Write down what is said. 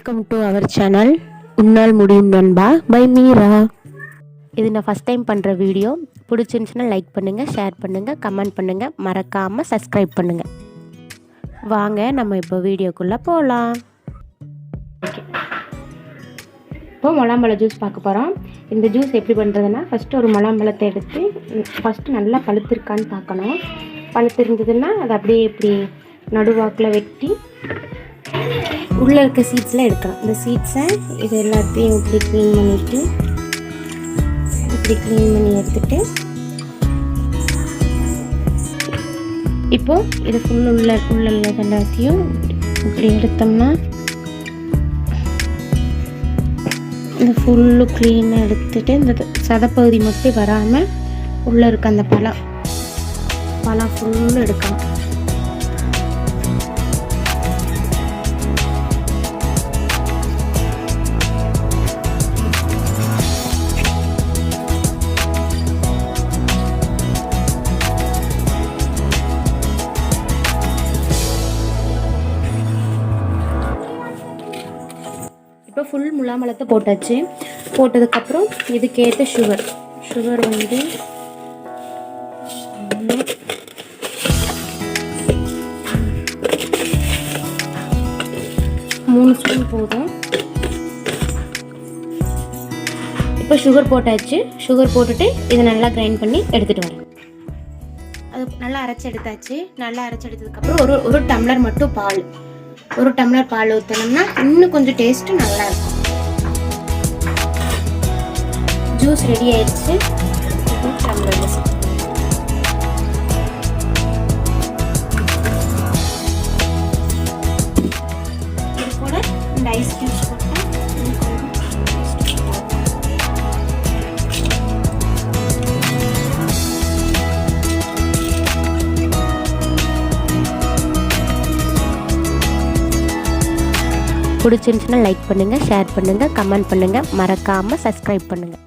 Welcome to our channel உன்னால் முடியும் நண்பா பை மீரா. இது நான் ஃபஸ்ட் டைம் பண்ணுற வீடியோ. பிடிச்சிருந்துச்சுன்னா லைக் பண்ணுங்கள், ஷேர் பண்ணுங்கள், கமெண்ட் பண்ணுங்கள், மறக்காமல் சப்ஸ்கிரைப் பண்ணுங்கள். வாங்க நம்ம இப்போ வீடியோக்குள்ளே போகலாம். இப்போ முலாம்பழ ஜூஸ் பார்க்க போகிறோம். இந்த ஜூஸ் எப்படி பண்ணுறதுன்னா, ஃபஸ்ட்டு ஒரு முலாம்பழத்தை எடுத்து ஃபஸ்ட்டு நல்லா பழுத்திருக்கான்னு பார்க்கணும். பழுத்திருந்ததுன்னா அதை அப்படியே இப்படி நடுவாக்கில் வெட்டி உள்ளே இருக்க சீட்ஸ்லாம் எடுக்கலாம். இந்த சீட்ஸை இது எல்லாத்தையும் இப்படி க்ளீன் பண்ணிவிட்டு இப்படி க்ளீன் பண்ணி எடுத்துட்டு இப்போது இது உள்ள எல்லாத்தையும் இப்படி எடுத்தோம்னா இந்த ஃபுல்லு க்ளீனாக எடுத்துட்டு இந்த சதப்பகுதி மட்டும் வராமல் உள்ளே இருக்க அந்த பழம் ஃபுல்லு எடுக்கலாம். இப்போ ஃபுல் முலாம்பழத்தை போட்டாச்சு. போட்டதுக்கப்புறம் இதுக்கேற்ற சுகர் வந்து 3 ஸ்பூன் போதும். இப்போ சுகர் போட்டாச்சு. சுகர் போட்டுட்டு இதை நல்லா கிரைண்ட் பண்ணி எடுத்துகிட்டு வரேன். அது நல்லா அரைச்சி எடுத்தாச்சு. நல்லா அரைச்சி எடுத்ததுக்கப்புறம் ஒரு டம்ளர் மட்டும் பால், ஒரு டம்ளர் பால் ஊற்றினோம்னா இன்னும் கொஞ்சம் டேஸ்ட்டு நல்லா இருக்கும். ஜூஸ் ரெடி ஆயிடுச்சு. டம்ளர் இது கூட இந்த ஐஸ் ஜூஸ் போட்டால் பிடிச்சிருந்துச்சுன்னா லைக் பண்ணுங்கள், ஷேர் பண்ணுங்கள், கமெண்ட் பண்ணுங்கள், மறக்காமல் சப்ஸ்கிரைப் பண்ணுங்கள்.